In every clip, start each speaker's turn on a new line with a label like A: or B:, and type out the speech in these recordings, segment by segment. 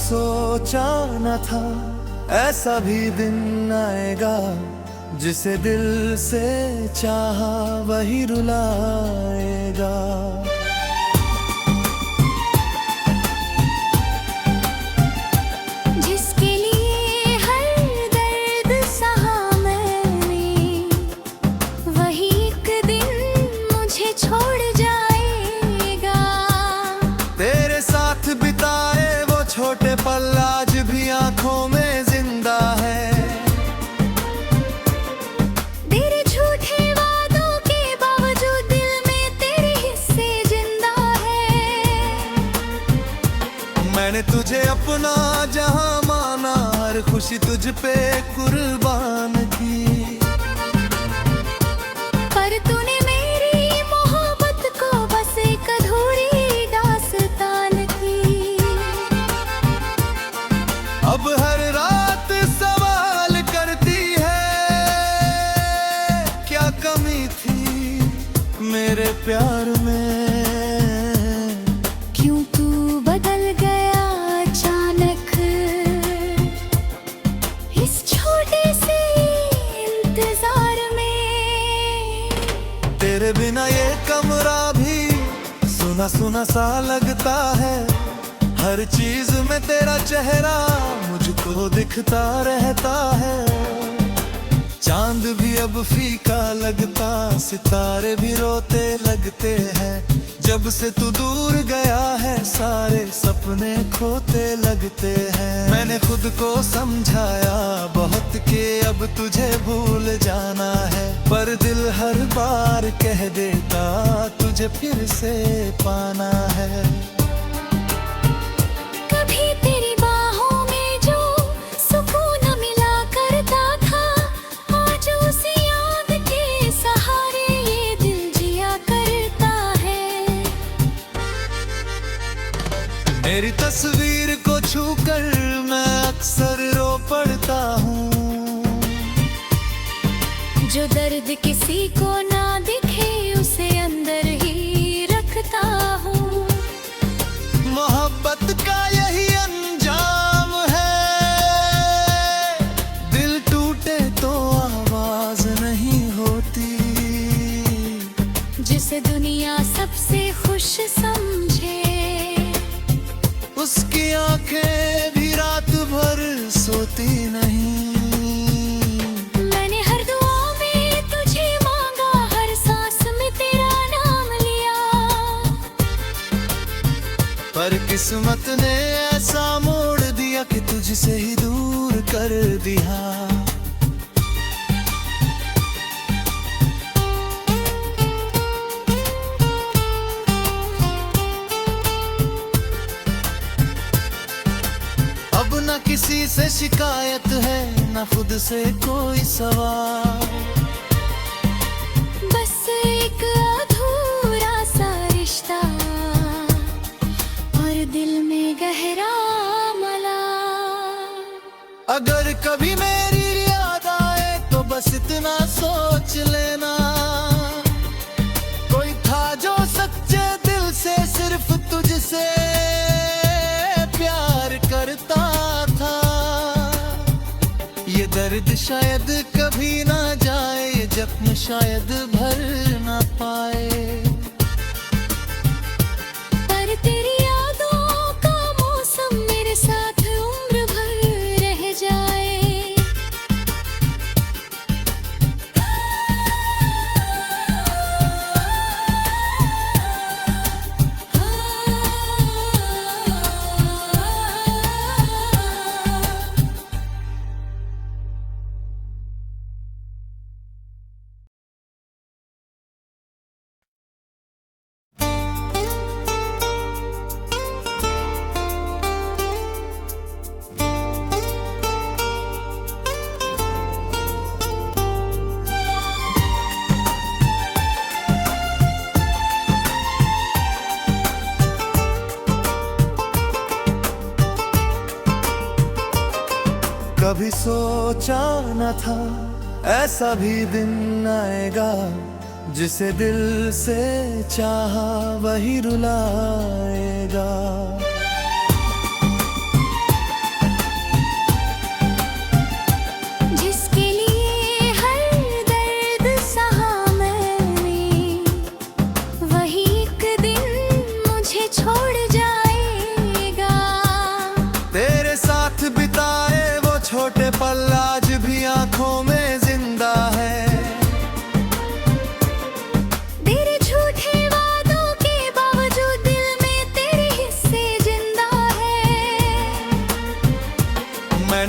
A: सोचा न था ऐसा भी दिन आएगा, जिसे दिल से चाहा वही रुलाएगा।
B: जिसके लिए हर दर्द सहा मैंने, वही एक दिन मुझे छोड़ जाएगा।
A: तेरे साथ बिताए वो छोटे पल आज भी आंखों में जिंदा है।
B: तेरे झूठे वादों के बावजूद दिल में तेरे हिस्से जिंदा है।
A: मैंने तुझे अपना जहां माना, हर खुशी तुझ पे कुर्बान की।
B: पर तूने मेरी मोहब्बत को बस एक अधूरी दास्तान की।
A: अब हर रात सवाल करती है, क्या कमी थी मेरे प्यार में।
B: क्यों तू बदल गया अचानक, इस छोटे से इंतजार में।
A: तेरे बिना ये कमरा भी सुना सुना सा लगता है। हर चीज में तेरा चेहरा मुझको दिखता रहता है। चांद भी अब फीका लगता, सितारे भी रोते लगते हैं। जब से तू दूर गया है सारे सपने खोते लगते हैं। मैंने खुद को समझाया बहुत कि अब तुझे भूल जाना है, पर दिल हर बार कह देता तुझे फिर से पाना है।
B: कभी तेरी बाहों में जो सुकून मिला करता था, आज उसी याद के सहारे ये दिल जिया करता है।
A: मेरी तस्वीर को छूकर मैं अक्सर रो पड़ता हूँ।
B: जो दर्द किसी को ना दिखे उसे अंदर ही रखता हूँ।
A: मोहब्बत का यही अंजाम है, दिल टूटे तो आवाज नहीं होती।
B: जिसे दुनिया सबसे खुश समझे,
A: उसकी आंखें भी रात भर सोती नहीं।
B: मैंने हर दुआ में तुझे मांगा, हर सांस में तेरा नाम लिया।
A: पर किस्मत ने ऐसा मोड़ दिया कि तुझसे ही दूर कर दिया। अब न किसी से शिकायत है, न खुद से कोई सवाल।
B: बस एक अधूरा सा रिश्ता और दिल में गहरा मलाल।
A: अगर कभी मेरी याद आए तो बस इतना सोच लेना, कोई था जो सच्चे दिल से सिर्फ तुझसे प्यार करता था। ये दर्द शायद कभी ना जाए, ये जख्म शायद भर ना पाए।
B: पर तेरी यादों का मौसम मेरे साथ उम्र भर रह जाए।
A: कभी सोचा न था ऐसा भी दिन आएगा, जिसे दिल से चाहा वही रुलाएगा।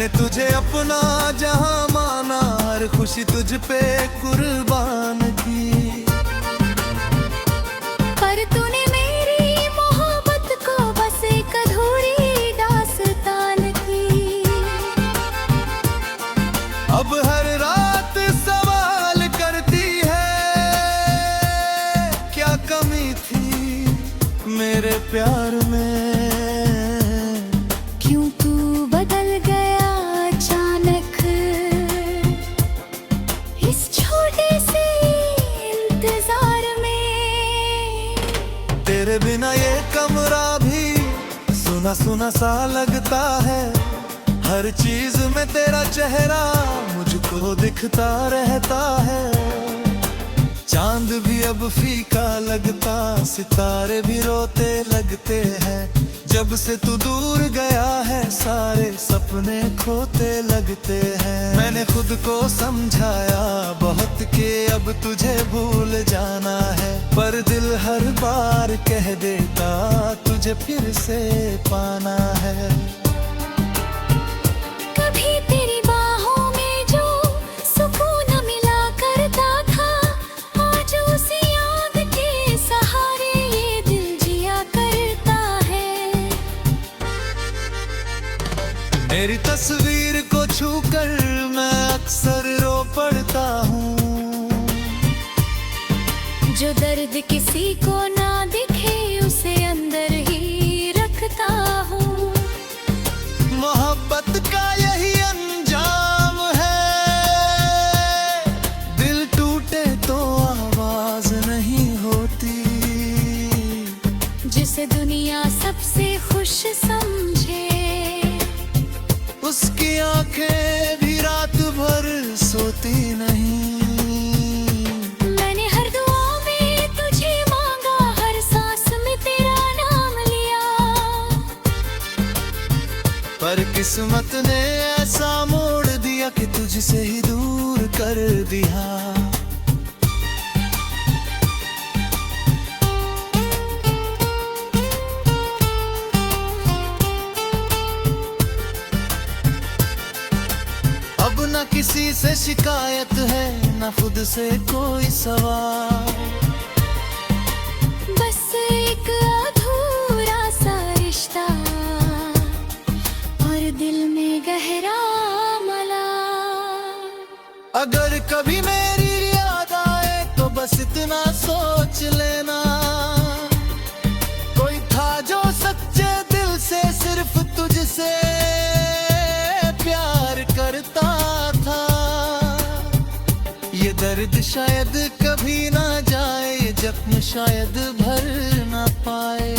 A: मैंने तुझे अपना जहां माना, हर खुशी तुझ पे कुर्बान की।
B: पर तूने मेरी मोहब्बत को बस एक अधूरी दास्तान की।
A: अब हर रात सवाल करती है, क्या कमी थी मेरे प्यार में।
B: क्यों तू बदल गया अचानक इस छोटे से इंतजार में।
A: तेरे बिना ये कमरा भी सुना सुना सा लगता है, हर चीज में तेरा चेहरा मुझको दिखता रहता है। चांद भी अब फीका लगता, सितारे भी रोते लगते हैं। जब से तू दूर गया है, सारे सपने खोते लगते हैं। मैंने खुद को समझाया बहुत कि अब तुझे भूल जाना है, पर दिल हर बार कह देता तुझे फिर से पाना है।
B: कभी तेरी बाहों में जो सुकून मिला करता था, आज उसी याद के सहारे ये दिल जिया करता है।
A: मेरी तस्वीर को छूकर मैं अक्सर रो पड़ता हूँ।
B: जो दर्द किसी को ना दिखे उसे अंदर ही रखता हूँ।
A: मोहब्बत का यही अंजाम है, दिल टूटे तो आवाज नहीं होती।
B: जिसे दुनिया सबसे खुश समझे,
A: उसकी आंखें भी रात भर सोती नहीं।
B: मैंने हर दुआ में तुझे मांगा, हर सांस में तेरा नाम लिया।
A: पर किस्मत ने ऐसा मोड़ दिया कि तुझसे ही दूर कर दिया। अब न किसी से शिकायत है, न खुद से कोई सवाल।
B: बस एक अधूरा सा रिश्ता और दिल में गहरा मलाल।
A: अगर कभी मेरी याद आए तो बस इतना सोच लेना, कोई था जो सच्चे दिल से सिर्फ तुझसे प्यार करता था। ये दर्द शायद कभी ना जाए, ये जख्म शायद भर ना पाए।